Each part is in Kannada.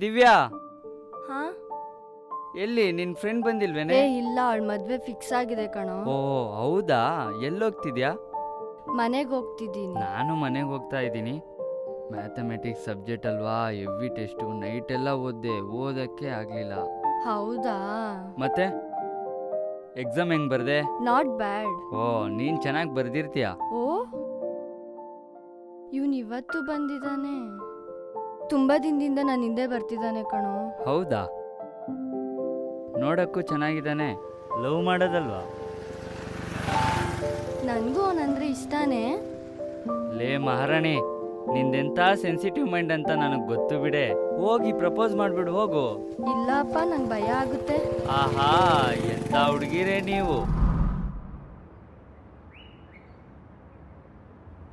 ದಿವ್ಯಾ, ಹಾ ಎಲ್ಲಿ ನಿನ್ ಫ್ರೆಂಡ್ ಬಂದಿಲ್ವೇನೆ? ಇಲ್ಲ, ಅವಳ ಮದ್ವೆ ಫಿಕ್ಸ್ ಆಗಿದೆ ಕಣೋ. ಓ ಹೌದಾ, ಎಲ್ಲೋಗ್ತಿದ್ಯಾ? ಮನೆಗೆ ಹೋಗ್ತಿದ್ದೀನಿ. ನಾನು ಮನೆಗೆ ಹೋಗ್ತಾ ಇದ್ದೀನಿ. ಮ್ಯಾಥಮೆಟಿಕ್ಸ್ ಸಬ್ಜೆಕ್ಟ್ ಅಲ್ವಾ, ಎವ್ರಿ ಟೆಸ್ಟು, ನೈಟ್ ಎಲ್ಲ ಓದಕ್ಕೆ ಆಗ್ಲಿಲ್ಲ. ಹೌದಾ? ಮತ್ತೆ ಎಕ್ಸಾಮ್ ಹೆಂಗ್ ಬರ್ದೆ? Not bad. ಓ, ನೀನ್ ಚೆನ್ನಾಗಿ ಬರ್ದಿರ್ತೀಯ. ಓ, ಇವನ್ ಇವತ್ತು ಬಂದಿದ್ದಾನೆ. ತುಂಬಾ ದಿನದಿಂದ ನಾನು ಹಿಂದೆ ಬರ್ತಿದ್ದಾನೆ ಕಣೋ. ಹೌದಾ? ನೋಡಕ್ಕೂ ಚೆನ್ನಾಗಿದ್ದಾನೆ. ಲವ್ ಮಾಡೋದಲ್ವಾ? ನನಗೂ ಅವನಂದ್ರೆ ಇಷ್ಟಾನೇ. ಲೇ ಮಹಾರಾಣಿ, ನಿಂದೆಂತ ಸೆನ್ಸಿಟಿವ್ ಮೈಂಡ್ ಅಂತ ನನಗೆ ಗೊತ್ತು ಬಿಡೆ. ಹೋಗಿ ಪ್ರಪೋಸ್ ಮಾಡ್ಬಿಡು, ಹೋಗು. ಇಲ್ಲಪ್ಪ, ನಂಗೆ ಭಯ ಆಗುತ್ತೆ. ಆಹಾ, ಎಂತ ಹುಡುಗಿರೇ ನೀವು.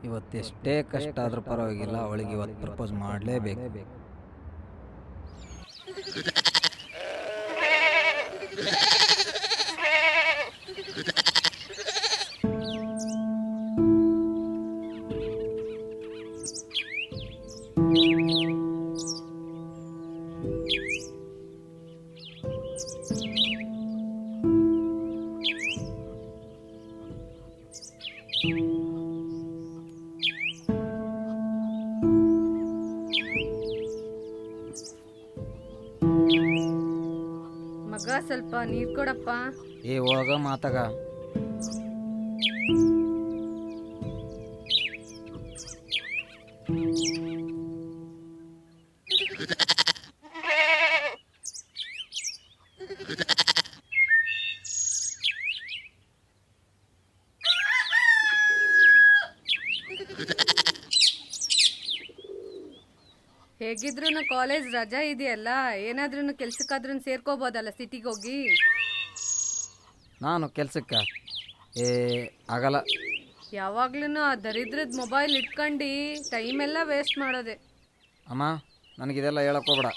ಇವತ್ತೆಷ್ಟೇ ಕಷ್ಟ ಆದ್ರೂ ಪರವಾಗಿಲ್ಲ, ಅವಳಿಗೆ ಇವತ್ತು ಪ್ರಪೋಸ್ ಮಾಡಲೇಬೇಕು. ಮಗ, ಸ್ವಲ್ಪ ನೀರ್ ಕೊಡಪ್ಪ. ಹೋಗ ಮಾತಾಗ. ಹೇಗಿದ್ರು ಕಾಲೇಜ್ ರಜಾ ಇದೆಯಲ್ಲ, ಏನಾದ್ರೂ ಕೆಲ್ಸಕ್ಕಾದ್ರೂ ಸೇರ್ಕೋಬೋದಲ್ಲ ಸಿಟಿಗೆ ಹೋಗಿ. ನಾನು ಕೆಲ್ಸಕ್ಕೆ ಆಗಲ್ಲ. ಯಾವಾಗ್ಲೂ ಆ ದರಿದ್ರದ ಮೊಬೈಲ್ ಇಟ್ಕೊಂಡು ಟೈಮ್ ಎಲ್ಲ ವೇಸ್ಟ್ ಮಾಡೋದೆ. ಅಮ್ಮ, ನನಗಿದೆಲ್ಲ ಹೇಳಕ್ಕೋಗ್ಬೇಡ.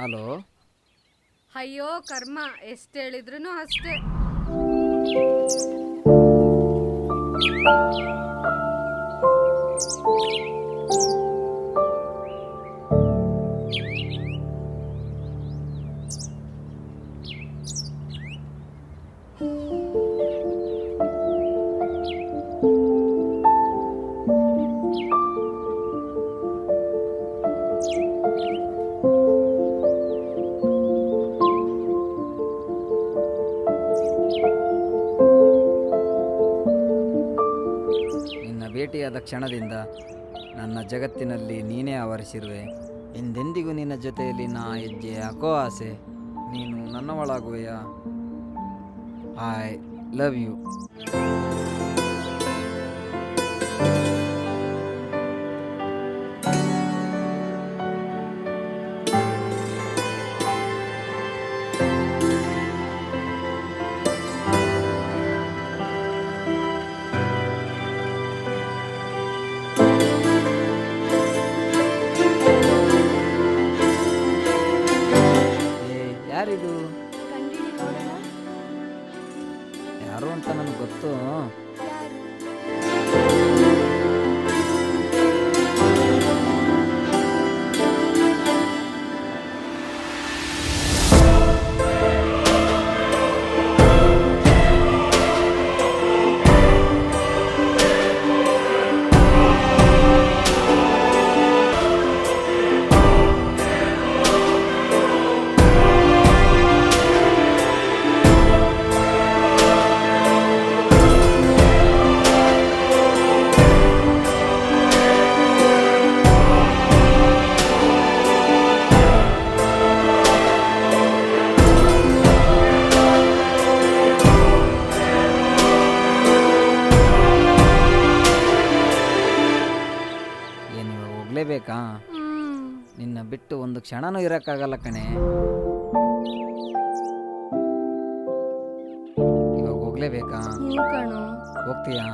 ಹಲೋ. ಅಯ್ಯೋ ಕರ್ಮ, ಎಷ್ಟು ಹೇಳಿದ್ರು ಅಷ್ಟೇ. ಭೇಟಿಯಾದ ಕ್ಷಣದಿಂದ ನನ್ನ ಜಗತ್ತಿನಲ್ಲಿ ನೀನೇ ಆವರಿಸಿರುವೆ. ಎಂದೆಂದಿಗೂ ನಿನ್ನ ಜೊತೆಯಲ್ಲಿ ನಾ ಹೆಜ್ಜೆ ಹಾಕೋ ಆಸೆ. ನೀನು ನನ್ನವಳಾಗುವೆಯಾ? I love you. ಯಾರಿದು? ಕಂಡಿಡಿ ನೋಡೋಣ. ಯಾರು ಅಂತ ನನಗೆ ಗೊತ್ತು. ಯಾರು? ಏನು ಇವಾಗ ಹೋಗ್ಲೇಬೇಕಾ? ನಿನ್ನ ಬಿಟ್ಟು ಒಂದು ಕ್ಷಣನೂ ಇರೋಕ್ಕಾಗಲ್ಲ ಕಣೆ. ಇವಾಗ ಹೋಗ್ಲೇಬೇಕಾ? ಹ್ಞೂ ಕಣೋ. ಹೋಗ್ತೀಯಾ?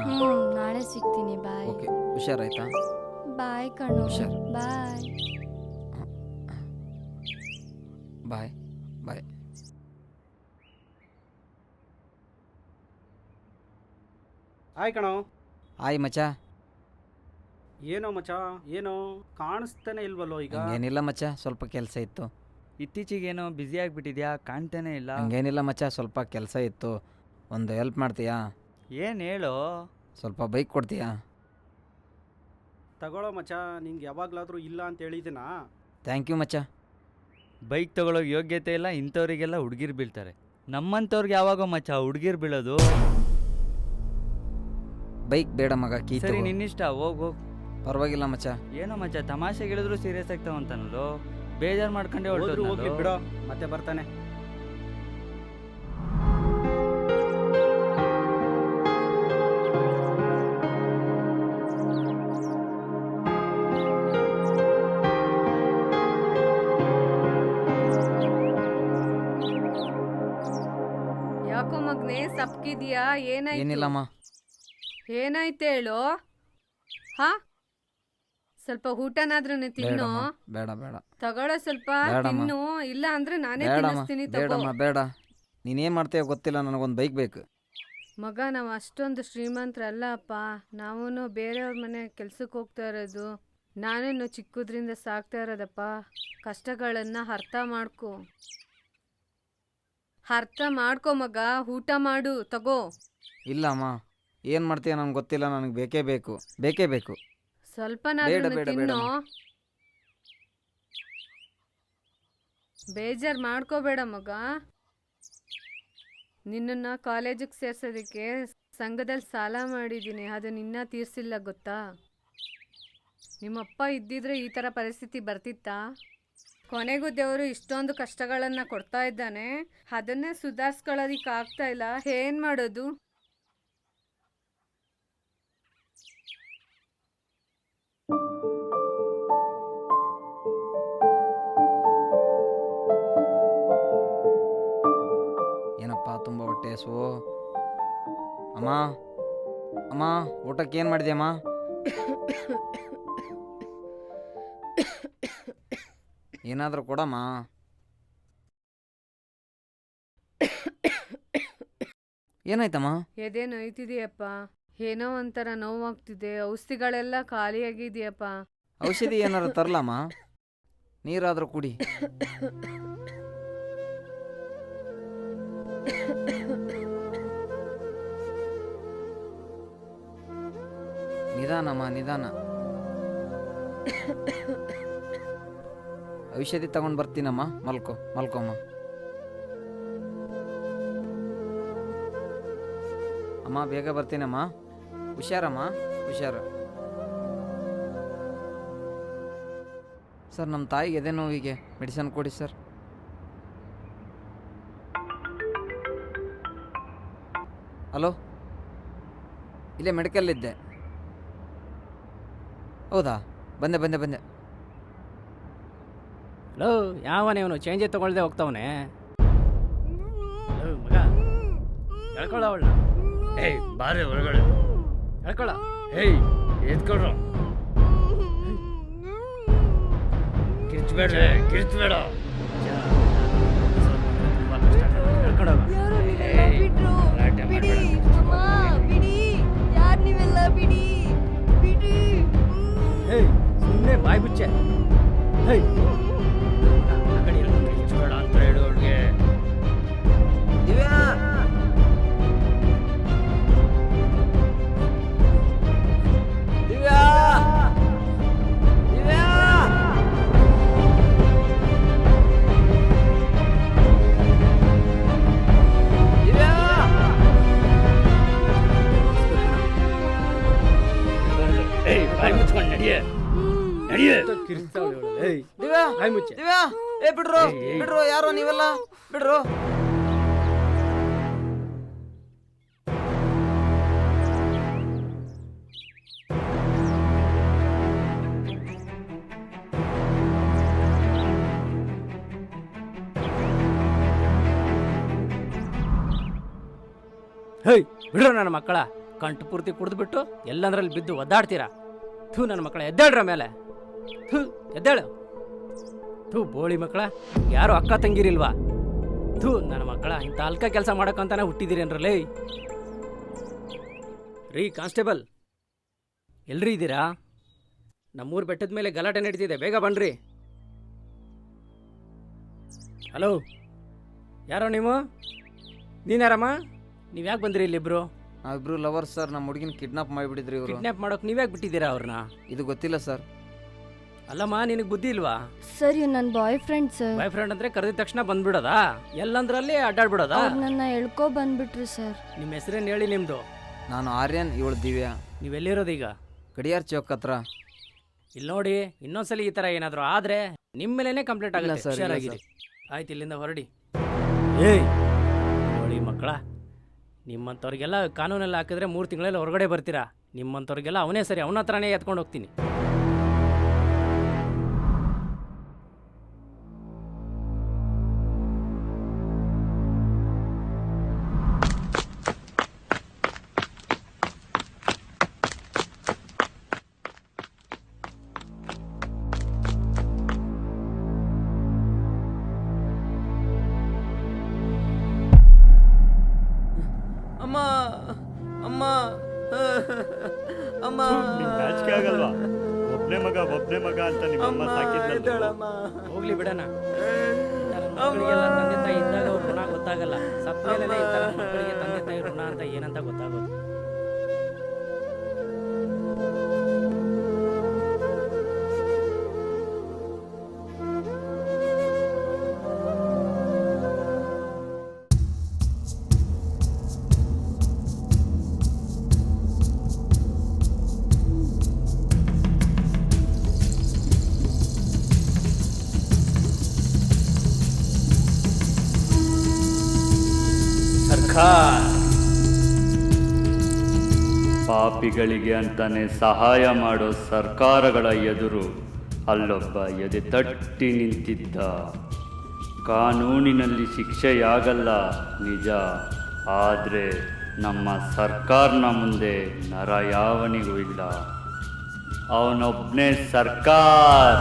ನಾಳೆ ಸಿಗ್ತೀನಿ. ಬಾಯ್. ಓಕೆ, ಹುಷಾರಾಯ್ತಾ? ಬಾಯ್ ಕಣೋ. ಹುಷಾರ್. ಬಾಯ್. ಬಾಯ್ ಬಾಯ್. ಆಯ್ ಕಣೋ. ಆಯ್ ಮಚ್ಚ. ಏನೋ ಮಚ, ಏನೋ ಕಾಣಿಸ್ತಾನೆ ಇಲ್ವಲ್ಲೋ ಈಗ. ಹಂಗೇನಿಲ್ಲ ಮಚ್ಚ, ಸ್ವಲ್ಪ ಕೆಲಸ ಇತ್ತು. ಇತ್ತೀಚೆಗೇನೋ ಬ್ಯುಸಿ ಆಗಿಬಿಟ್ಟಿದ್ಯಾ, ಕಾಣ್ತಾನೆ ಇಲ್ಲ. ಹಂಗೇನಿಲ್ಲ ಮಚ್ಚ, ಸ್ವಲ್ಪ ಕೆಲಸ ಇತ್ತು. ಒಂದು ಹೆಲ್ಪ್ ಮಾಡ್ತೀಯಾ? ಏನು ಹೇಳೋ? ಸ್ವಲ್ಪ ಬೈಕ್ ಕೊಡ್ತೀಯಾ? ತಗೊಳ್ಳೋ ಮಚ, ನಿಂಗೆ ಯಾವಾಗಲಾದರೂ ಇಲ್ಲ ಅಂತ ಹೇಳಿದ್ದೀನಾ? ಥ್ಯಾಂಕ್ ಯು ಮಚ್ಚ. ಬೈಕ್ ತಗೊಳ್ಳೋ ಯೋಗ್ಯತೆ ಇಲ್ಲ, ಇಂಥವ್ರಿಗೆಲ್ಲ ಹುಡುಗಿರು ಬೀಳ್ತಾರೆ. ನಮ್ಮಂಥವ್ರಿಗೆ ಯಾವಾಗೋ ಮಚ್ಚ ಹುಡುಗಿರು ಬೀಳೋದು. ಬೈಕ್ ಬೇಡ ಮಗ, ಕೀ ಸರಿ ತಗೋ. ನಿನ್ನಿಷ್ಟ, ಹೋಗು. ಪರವಾಗಿಲ್ಲ ಮಚ್ಚ. ಏನೋ ಮಚ್ಚ ತಮಾಷೆಗೆ ಹೇಳಿದ್ರು ಸೀರಿಯಸ್ ಆಗ್ತಾವಂತಾನಲ್ಲೋ, ಬೇಜಾರು ಮಾಡ್ಕೊಂಡೇ ಹೋಗ್ಲಿ ಹೊರಟು. ಬಿಡೋ, ಮತ್ತೆ ಬರ್ತಾನೆ. ಯಾಕೋ ಮಗ್ನೆ ಸಪ್ಕಿದ್ಯಾ? ಏನಾಯ್ತು? ಏನಿಲ್ಲಮ್ಮ. ಏನಾಯ್ತು ಹೇಳು. ಹಾ, ಸ್ವಲ್ಪ ಊಟನಾದ್ರೂ ತಿನ್ನು. ಬೇಡಮ್ಮ, ಬೇಡ ಬೇಡ ತಗೊಳ್ಳೋ, ಸ್ವಲ್ಪ ಬೇಡಮ್ಮ. ತಿನ್ನು. ಇಲ್ಲ ಅಂದ್ರೆ ನಾನೇ ಬೇಡಮ್ಮ, ತಿನ್ನಿಸ್ತೀನಿ. ತಗೋ ಬೇಡಮ್ಮ, ಬೇಡ. ನೀನೇನು ಮಾಡ್ತೀಯೋ ಗೊತ್ತಿಲ್ಲ, ನನಗೊಂದು ಬೈಕ್ ಬೇಕು. ಮಗ, ನಾವು ಅಷ್ಟೊಂದು ಶ್ರೀಮಂತರಲ್ಲ ಅಪ್ಪ. ನಾವೂ ಬೇರೆಯವ್ರ ಮನೆ ಕೆಲ್ಸಕ್ಕೆ ಹೋಗ್ತಾ ಇರೋದು. ನಾನೇನು ಚಿಕ್ಕದ್ರಿಂದ ಸಾಕ್ತಾ ಇರೋದಪ್ಪ. ಕಷ್ಟಗಳನ್ನ ಅರ್ಥ ಮಾಡ್ಕೊ ಮಗ. ಊಟ ಮಾಡು, ತಗೋ. ಇಲ್ಲಮ್ಮ, ಏನು ಮಾಡ್ತೀಯ ನನಗೆ ಗೊತ್ತಿಲ್ಲ, ನನಗೆ ಬೇಕೇ ಬೇಕು, ಬೇಕೇ ಬೇಕು. ಸ್ವಲ್ಪನಾದ್ರೂ ಬೇಡ, ತಿನ್ನು. ಬೇಡಮ್ಮ. ಬೇಜಾರು ಮಾಡ್ಕೋಬೇಡ ಮಗ. ನಿನ್ನನ್ನ ಕಾಲೇಜಿಗೆ ಸೇರ್ಸೋದಕ್ಕೆ ಸಂಘದಲ್ಲಿ ಸಾಲ ಮಾಡಿದ್ದೀನಿ, ಅದು ನಿನ್ನ ತೀರ್ಸಿಲ್ಲ ಗೊತ್ತಾ? ನಿಮ್ಮಪ್ಪ ಇದ್ದಿದ್ರೆ ಈ ಥರ ಪರಿಸ್ಥಿತಿ ಬರ್ತಿತ್ತಾ? ಕೊನೆಗೂ ದೇವರು ಇಷ್ಟೊಂದು ಕಷ್ಟಗಳನ್ನು ಕೊಡ್ತಾ ಇದ್ದಾನೆ, ಅದನ್ನೇ ಸುಧಾರಿಸ್ಕೊಳ್ಳೋದಿಕ್ಕೆ ಆಗ್ತಾ ಇಲ್ಲ. ಏನು ಮಾಡೋದು? ಏನಪ್ಪ ತುಂಬ ಹೊಟ್ಟೆ ಹಸುವು. ಅಮ್ಮ, ಅಮ್ಮ, ಊಟಕ್ಕೆ ಏನು ಮಾಡಿದೆಯಮ್ಮ? ಏನಾದರೂ ಕೊಡಮ್ಮ. ಏನಾಯ್ತಮ್ಮ? ಎದೆ ನೋಯ್ತಿದೆಯಪ್ಪ. ಏನೋ ಒಂಥರ ನೋವಾಗ್ತಿದೆ. ಔಷಧಿಗಳೆಲ್ಲ ಖಾಲಿಯಾಗಿದೆಯಪ್ಪ. ಔಷಧಿ ಏನಾದ್ರು ತರಲಮ್ಮ? ನೀರಾದರೂ ಕುಡಿ. ನಿಧಾನಮ್ಮ, ನಿಧಾನ. ಔಷಧಿ ತಗೊಂಡು ಬರ್ತೀನಮ್ಮ, ಮಲ್ಕೊಮ್ಮ. ಅಮ್ಮ, ಬೇಗ ಬರ್ತೀನಮ್ಮ. ಹುಷಾರಮ್ಮ, ಹುಷಾರು. ಸರ್, ನಮ್ಮ ತಾಯಿಗೆ ಎದೆ ನೋವಿಗೆ ಮೆಡಿಸನ್ ಕೊಡಿ ಸರ್. ಹಲೋ, ಇಲ್ಲೇ ಮೆಡಿಕಲ್ಲಿದ್ದೆ. ಹೌದಾ, ಬಂದೆ. ಹಲೋ, ಯಾವನೇ ಅವನು ಚೇಂಜೇ ತಗೊಳ್ದೆ ಹೋಗ್ತಾವನೆ. ಮಗ, ಹೇಳ್ಕೊಳ್ಳ ಅವಳನ್ನ. ಏಯ್ ಬಾರೆ ಹೊರಗಡೆ. ಹೇಳ್ಕೊಳ್ಳ. ಏಯ್ ಎತ್ಕೊಳ್ರು. ಕಿರ್ಚ್ಬೇಡ. ಹೇಳ್ಕೊಂಡೋಗ. ಯಾರೋ ನಿನ್ನನ್ನ ಬಿಟ್ರು. ಬಿಡಿ, ಅಮ್ಮ, ದಿವ್ಯಾ ಬಾಯ್ ಮುಚ್ಚೆ. ದಿವ್ಯಾ ಏ ಬಿಡ್ರು ಏಯ್, ಏಯ್. ಬಿಡ್ರು ಯಾರೋ ನೀವೆಲ್ಲ ಬಿಡ್ರು. ಹೇಯ್ ಬಿಡ್ರೋ ನನ್ನ ಮಕ್ಕಳ, ಕಂಟು ಪೂರ್ತಿ ಕುಡಿದ್ಬಿಟ್ಟು ಎಲ್ಲಂದ್ರಲ್ಲಿ ಬಿದ್ದು ಒದ್ದಾಡ್ತೀರಾ. ಥೂ ನನ್ನ ಮಕ್ಕಳ, ಎದ್ದೇಳ್ರ ಮೇಲೆ. ಥೂ ಎದ್ದೇಳು. ಥೂ ಬೋಳಿ ಮಕ್ಕಳ, ಯಾರು ಅಕ್ಕ ತಂಗಿರಿಲ್ವಾ? ಥೂ ನನ್ನ ಮಕ್ಕಳ, ಇಂಥ ಅಲ್ಕ ಕೆಲಸ ಮಾಡೋಕ್ಕಂತಾನೆ ಹುಟ್ಟಿದ್ದೀರೇನ್ರಲ್ಲೇ. ರೀ ಕಾನ್ಸ್ಟೇಬಲ್, ಎಲ್ರಿ ಇದ್ದೀರಾ? ನಮ್ಮೂರು ಬೆಟ್ಟದ ಮೇಲೆ ಗಲಾಟೆ ನಡೀತಿದೆ, ಬೇಗ ಬನ್ರಿ. ಹಲೋ, ಯಾರೋ ನೀವು? ನೀನ್ಯಾರಮ್ಮ? ನೀವು ಯಾಕೆ ಬಂದ್ರಿ ಇಲ್ಲಿಬ್ರು? ನಾವಿಬ್ರು ಲವರ್ ಸರ್. ನಮ್ಮ ಹುಡುಗಿನ ಕಿಡ್ನಾಪ್ ಮಾಡಿಬಿಟ್ಟಿದ್ರಿ ಇವರು. ಕಿಡ್ನಾಪ್ ಮಾಡೋಕೆ ನೀವ್ಯಾಕೆ ಬಿಟ್ಟಿದ್ದೀರಾ ಅವ್ರನ್ನ? ಇದು ಗೊತ್ತಿಲ್ಲ ಸರ್. ಅಲ್ಲಮ್ಮ, ನಿನಗೆ ಬುದ್ಧಿ ಇಲ್ವಾ? ಸರ್ ಇವ್ ನನ್ನ boy friend sir. Boy friend ಅಂದ್ರೆ ಕರೆದ ತಕ್ಷಣ ಬಂದ್ಬಿಡೋದಾ? ಎಲ್ಲಂದ್ರಲ್ಲಿ ಅಡ್ಡಾಡ್ಬಿಡೋದಾ? ಅವ್ರು ನನ್ನ ಎಳ್ಕೊ ಬಂದ್ಬಿಟ್ರು ಸರ್. ನಿಮ್ಮ ಹೆಸರೇನು ಹೇಳಿ ನಿಮ್ದು? ನಾನು ಆರ್ಯನ್, ಇವಳು ದಿವ್ಯಾ. ನೀವೆಲ್ಲಿರೋದು ಈಗ? ಗಡಿಯಾರ್ ಚೌಕ್ ಹತ್ರ. ಇಲ್ಲಿ ನೋಡಿ, ಇನ್ನೊಂದ್ಸಲಿ ಈ ತರ ಏನಾದ್ರು ಆದ್ರೆ ನಿಮ್ಮ ಮೇಲೇನೆ ಕಂಪ್ಲೇಂಟ್ ಇಲ್ಲ ಆಗುತ್ತೆ. ಸರ್, ಇಲ್ಲ ಹುಷಾರಾಗಿರಿ. ಆಯ್ತು, ಇಲ್ಲಿಂದ ಹೊರಡಿ. ಏಯ್ ನೋಡಿ ಮಕ್ಕಳ, ನಿಮ್ಮಂಥವ್ರಿಗೆಲ್ಲ ಕಾನೂನೆಲ್ಲ ಹಾಕಿದ್ರೆ 3 ತಿಂಗಳಲ್ಲಿ ಹೊರಗಡೆ ಬರ್ತೀರಾ. ನಿಮ್ಮಂಥವ್ರಿಗೆಲ್ಲ ಅವನೇ ಸರಿ, ಅವನ ಹತ್ರನೇ ಎತ್ಕೊಂಡು ಹೋಗ್ತೀನಿ. ಅಮ್ಮ ಅಮ್ಮ ಅಮ್ಮ ನಾಚಿಕೆ ಆಗಲ್ವಾ? ಒಬ್ನೇ ಮಗ ಅಂತ ನಿಮ್ಮಮ್ಮ ಸಾಕಿದ್ನಲ್ಲ. ಹೋಗ್ಲಿ ಬಿಡಣ. ಮಕ್ಕಳಿಗೆಲ್ಲ ತಂದೆ ತಾಯಿ ಇದ್ದಾಗ ಅವ್ರ ಋಣ ಗೊತ್ತಾಗಲ್ಲ. ಸತ್ತ ಮೇಲೆ ಈ ಥರ ಮಕ್ಕಳಿಗೆ ತಂದೆ ತಾಯಿ ಋಣ ಅಂತ ಏನಂತ ಗೊತ್ತಾಗೋದು. ಪಾಪಿಗಳಿಗೆ ಅಂತಾನೆ ಸಹಾಯ ಮಾಡೋ ಸರ್ಕಾರಗಳ ಎದುರು ಅಲ್ಲೊಬ್ಬ ಎದೆ ತಟ್ಟಿ ನಿಂತಿದ್ದ. ಕಾನೂನಿನಲ್ಲಿ ಶಿಕ್ಷೆಯಾಗಲ್ಲ ನಿಜ, ಆದರೆ ನಮ್ಮ ಸರ್ಕಾರನ ಮುಂದೆ ನರ ಯಾವನಿಗೂ ಇಲ್ಲ. ಅವನೊಬ್ಬನೇ ಸರ್ಕಾರ.